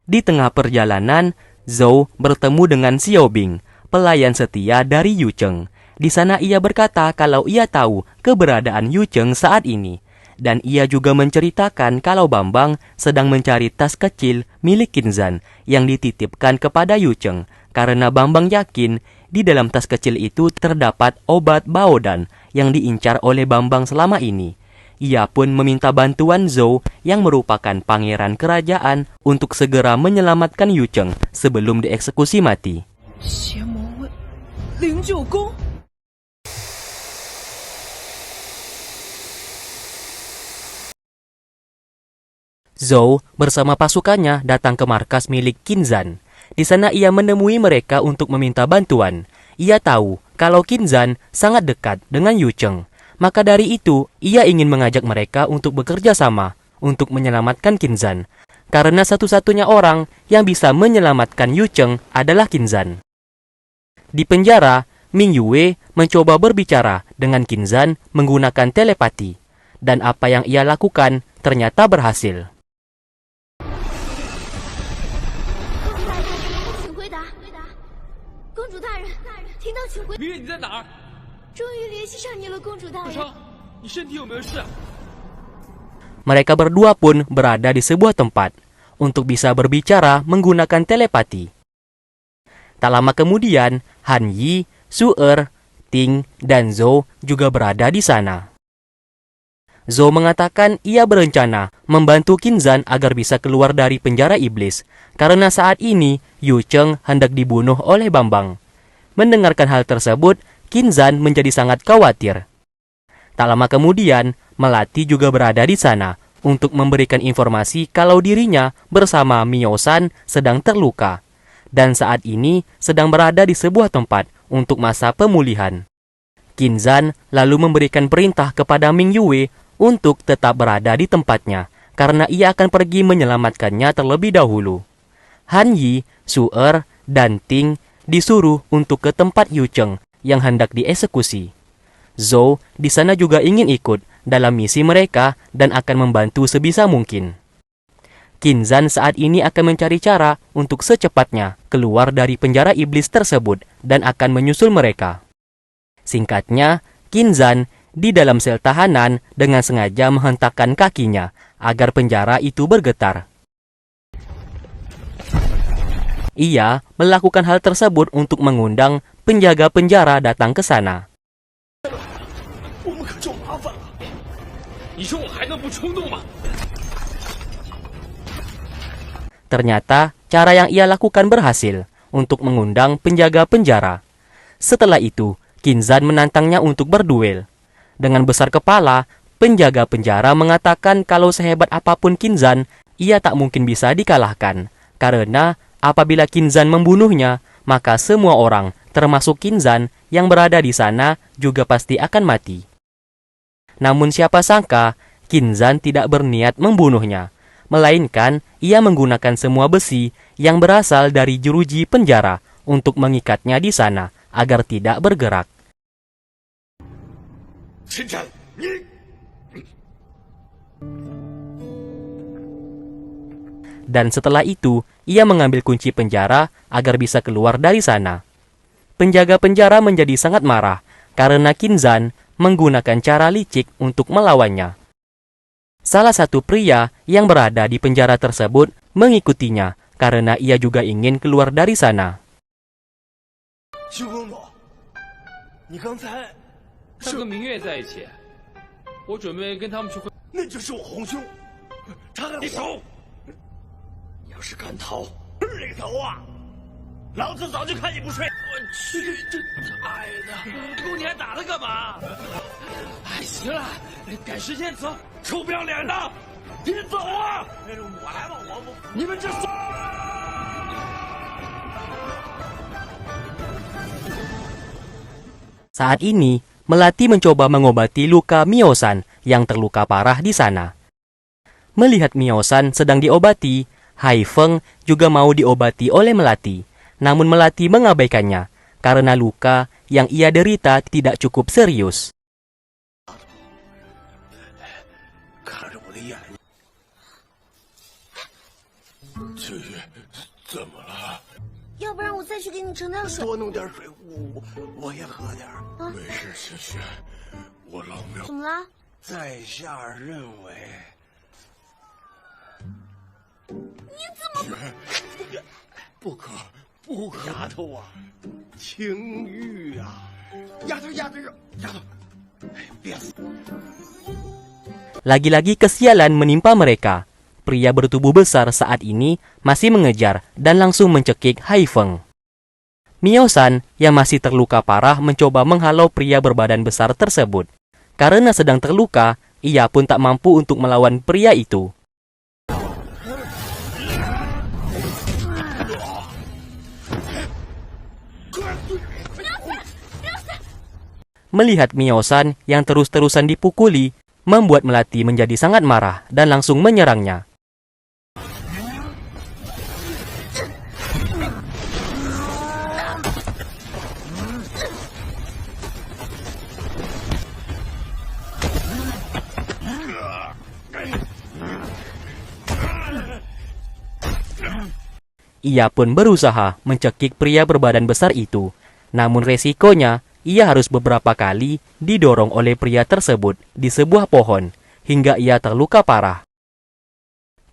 Di tengah perjalanan, Zhou bertemu dengan Xiaobing, pelayan setia dari Yu Cheng. Di sana ia berkata kalau ia tahu keberadaan Yu Cheng saat ini. Dan ia juga menceritakan kalau Bambang sedang mencari tas kecil milik Qinzhan yang dititipkan kepada Yu Cheng. Karena Bambang yakin di dalam tas kecil itu terdapat obat Baodan yang diincar oleh Bambang selama ini. Ia pun meminta bantuan Zhou yang merupakan pangeran kerajaan untuk segera menyelamatkan Yu Cheng sebelum dieksekusi mati. Zhou bersama pasukannya datang ke markas milik Qinzhan. Di sana ia menemui mereka untuk meminta bantuan. Ia tahu kalau Qinzhan sangat dekat dengan Yu Cheng. Maka dari itu, ia ingin mengajak mereka untuk bekerja sama untuk menyelamatkan Qinzhan. Karena satu-satunya orang yang bisa menyelamatkan Yu Cheng adalah Qinzhan. Di penjara, Ming Yue mencoba berbicara dengan Qinzhan menggunakan telepati. Dan apa yang ia lakukan ternyata berhasil. Mereka berdua pun berada di sebuah tempat untuk bisa berbicara menggunakan telepati. Tak lama kemudian, Han Yi, Su Er, Ting, dan Zhou juga berada di sana. Zhou mengatakan ia berencana membantu Qinzhan agar bisa keluar dari penjara iblis, karena saat ini Yu Cheng hendak dibunuh oleh Bambang. Mendengarkan hal tersebut, Qinzhan menjadi sangat khawatir. Tak lama kemudian, Melati juga berada di sana untuk memberikan informasi kalau dirinya bersama Miao Shan sedang terluka dan saat ini sedang berada di sebuah tempat untuk masa pemulihan. Qinzhan lalu memberikan perintah kepada Ming Yue untuk tetap berada di tempatnya karena ia akan pergi menyelamatkannya terlebih dahulu. Han Yi, Su Er, dan Ting disuruh untuk ke tempat Yu Cheng yang hendak dieksekusi. Zhou di sana juga ingin ikut dalam misi mereka dan akan membantu sebisa mungkin. Qinzhan saat ini akan mencari cara untuk secepatnya keluar dari penjara iblis tersebut dan akan menyusul mereka. Singkatnya, Qinzhan di dalam sel tahanan dengan sengaja menghentakkan kakinya agar penjara itu bergetar. Ia melakukan hal tersebut untuk mengundang penjaga penjara datang ke sana. Ternyata cara yang ia lakukan berhasil untuk mengundang penjaga penjara. Setelah itu, Qinzhan menantangnya untuk berduel. Dengan besar kepala, penjaga penjara mengatakan kalau sehebat apapun Qinzhan, ia tak mungkin bisa dikalahkan. Karena apabila Qinzhan membunuhnya, maka semua orang, termasuk Qinzhan yang berada di sana, juga pasti akan mati. Namun siapa sangka, Qinzhan tidak berniat membunuhnya, melainkan ia menggunakan semua besi yang berasal dari jeruji penjara untuk mengikatnya di sana agar tidak bergerak. Dan setelah itu, ia mengambil kunci penjara agar bisa keluar dari sana. Penjaga penjara menjadi sangat marah karena Qinzhan menggunakan cara licik untuk melawannya. Salah satu pria yang berada di penjara tersebut mengikutinya karena ia juga ingin keluar dari sana. Saat ini, Melati mencoba mengobati luka Miao Shan yang terluka parah di sana. Melihat Miao Shan sedang diobati, Hai Feng juga mau diobati oleh Melati. Namun Melati mengabaikannya karena luka yang ia derita tidak cukup serius. 秋月，怎么了？要不然我再去给你盛点水。多弄点水，我也喝点。没事，秋雪，我老庙怎么了？在下认为，你怎么？不可！丫头啊，青玉啊，丫头，别死！ Lagi-lagi kesialan menimpa mereka. Pria bertubuh besar saat ini masih mengejar dan langsung mencekik Hai Feng. Mio-san yang masih terluka parah mencoba menghalau pria berbadan besar tersebut. Karena sedang terluka, ia pun tak mampu untuk melawan pria itu. Melihat Mio-san yang terus-terusan dipukuli, membuat Melati menjadi sangat marah dan langsung menyerangnya. Ia pun berusaha mencekik pria berbadan besar itu, namun resikonya ia harus beberapa kali didorong oleh pria tersebut di sebuah pohon hingga ia terluka parah.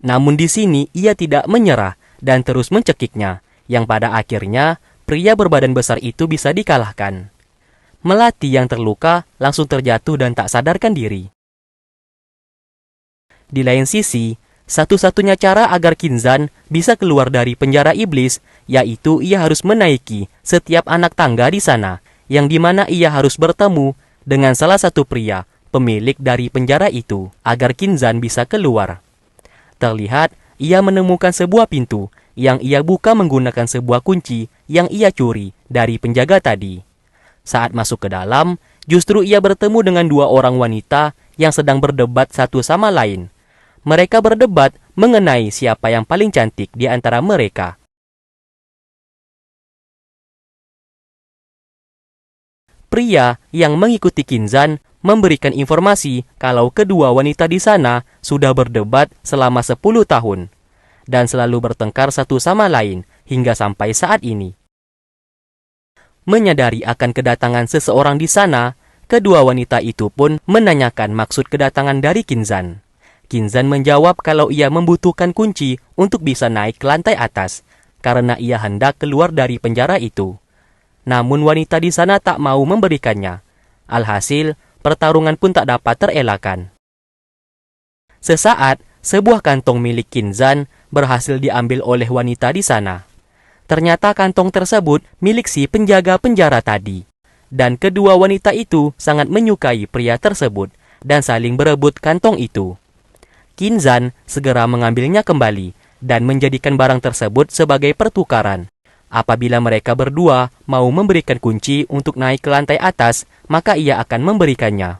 Namun di sini ia tidak menyerah dan terus mencekiknya, yang pada akhirnya pria berbadan besar itu bisa dikalahkan. Melati yang terluka langsung terjatuh dan tak sadarkan diri. Di lain sisi, satu-satunya cara agar Kinzan bisa keluar dari penjara iblis, yaitu ia harus menaiki setiap anak tangga di sana, yang dimana ia harus bertemu dengan salah satu pria, pemilik dari penjara itu, agar Kinzan bisa keluar. Terlihat, ia menemukan sebuah pintu, yang ia buka menggunakan sebuah kunci yang ia curi dari penjaga tadi. Saat masuk ke dalam, justru ia bertemu dengan dua orang wanita yang sedang berdebat satu sama lain. Mereka berdebat mengenai siapa yang paling cantik di antara mereka. Pria yang mengikuti Kinzan memberikan informasi kalau kedua wanita di sana sudah berdebat selama 10 tahun dan selalu bertengkar satu sama lain hingga sampai saat ini. Menyadari akan kedatangan seseorang di sana, kedua wanita itu pun menanyakan maksud kedatangan dari Kinzan. Kinzan menjawab kalau ia membutuhkan kunci untuk bisa naik ke lantai atas karena ia hendak keluar dari penjara itu. Namun wanita di sana tak mau memberikannya. Alhasil, pertarungan pun tak dapat terelakkan. Sesaat, sebuah kantong milik Kinzan berhasil diambil oleh wanita di sana. Ternyata kantong tersebut milik si penjaga penjara tadi. Dan kedua wanita itu sangat menyukai pria tersebut dan saling berebut kantong itu. Kinzan segera mengambilnya kembali dan menjadikan barang tersebut sebagai pertukaran. Apabila mereka berdua mau memberikan kunci untuk naik ke lantai atas, maka ia akan memberikannya.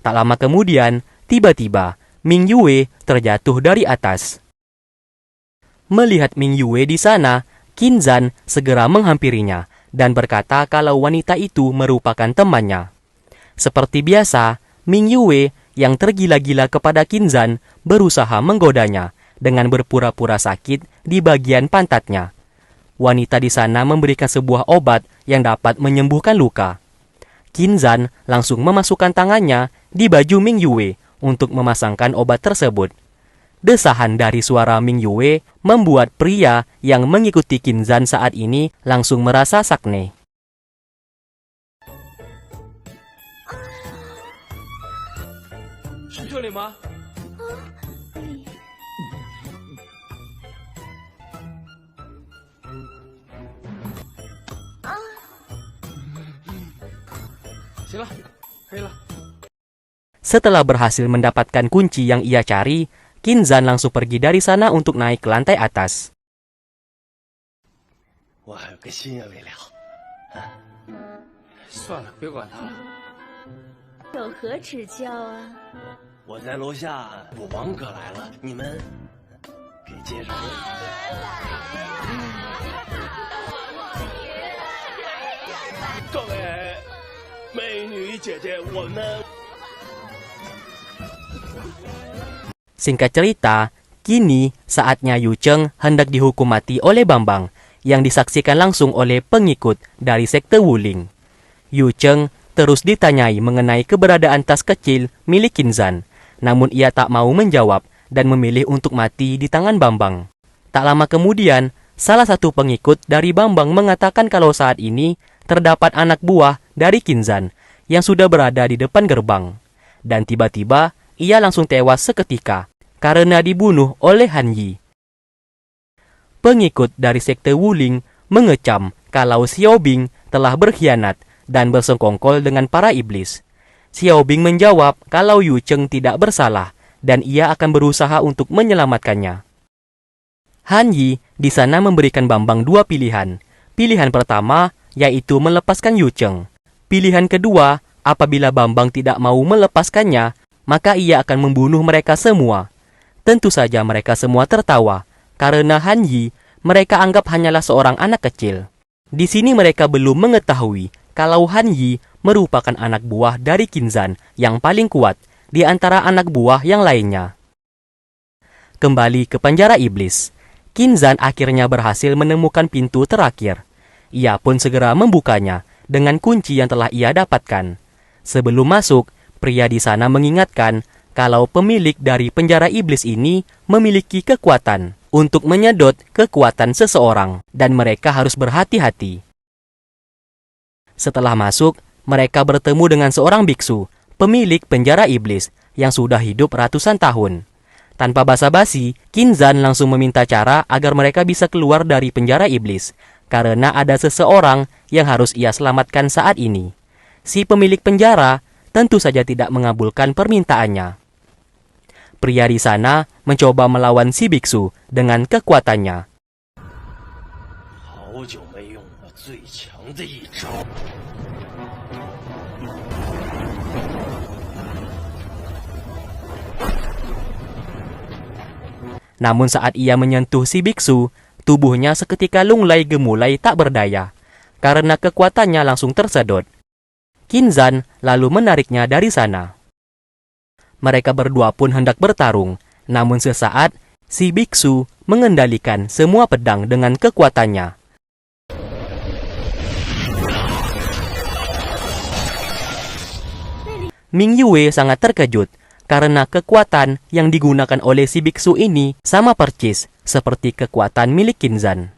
Tak lama kemudian, tiba-tiba Ming Yue terjatuh dari atas. Melihat Ming Yue di sana, Kinzan segera menghampirinya dan berkata kalau wanita itu merupakan temannya. Seperti biasa, Ming Yue yang tergila-gila kepada Kinzan berusaha menggodanya dengan berpura-pura sakit di bagian pantatnya. Wanita di sana memberikan sebuah obat yang dapat menyembuhkan luka. Kinzan langsung memasukkan tangannya di baju Ming Yue untuk memasangkan obat tersebut. Desahan dari suara Ming Yue membuat pria yang mengikuti Kinzan saat ini langsung merasa sakne. Setelah berhasil mendapatkan kunci yang ia cari, Kinzan langsung pergi dari sana untuk naik ke lantai atas. 我还有个心愿未了，算了，别管他了。有何指教啊？我在楼下，我王哥来了，你们给介绍。各位美女姐姐，我们。 Singkat cerita, Kini, saatnya Yu Cheng hendak dihukum mati oleh Bambang, yang disaksikan langsung oleh pengikut dari sekte Wuling. Yu Cheng terus ditanyai mengenai keberadaan tas kecil milik Qinzhan, namun ia tak mau menjawab dan memilih untuk mati di tangan Bambang. Tak lama kemudian, salah satu pengikut dari Bambang mengatakan kalau saat ini terdapat anak buah dari Qinzhan yang sudah berada di depan gerbang. Dan tiba-tiba, ia langsung tewas seketika karena dibunuh oleh Han Yi. Pengikut dari sekte Wuling mengecam kalau Xiao Bing telah berkhianat dan bersengkongkol dengan para iblis. Xiao Bing menjawab kalau Yu Cheng tidak bersalah dan ia akan berusaha untuk menyelamatkannya. Han Yi di sana memberikan Bambang dua pilihan. Pilihan pertama yaitu melepaskan Yu Cheng. Pilihan kedua, apabila Bambang tidak mau melepaskannya, maka ia akan membunuh mereka semua. Tentu saja mereka semua tertawa, karena Han Yi mereka anggap hanyalah seorang anak kecil. Di sini mereka belum mengetahui kalau Han Yi merupakan anak buah dari Qinzhan yang paling kuat di antara anak buah yang lainnya. Kembali ke penjara iblis, Qinzhan akhirnya berhasil menemukan pintu terakhir. Ia pun segera membukanya dengan kunci yang telah ia dapatkan. Sebelum masuk, pria di sana mengingatkan kalau pemilik dari penjara iblis ini memiliki kekuatan untuk menyedot kekuatan seseorang dan mereka harus berhati-hati. Setelah masuk, mereka bertemu dengan seorang biksu, pemilik penjara iblis yang sudah hidup ratusan tahun. Tanpa basa-basi, Qinzhan langsung meminta cara agar mereka bisa keluar dari penjara iblis, karena ada seseorang yang harus ia selamatkan saat ini. Si pemilik penjara tentu saja tidak mengabulkan permintaannya. Pria di sana mencoba melawan si biksu dengan kekuatannya. Namun saat ia menyentuh si biksu, tubuhnya seketika lunglai gemulai tak berdaya, karena kekuatannya langsung tersedot. Qinzhan lalu menariknya dari sana. Mereka berdua pun hendak bertarung, namun sesaat si biksu mengendalikan semua pedang dengan kekuatannya. Ming Yue sangat terkejut karena kekuatan yang digunakan oleh si biksu ini sama persis seperti kekuatan milik Qinzhan.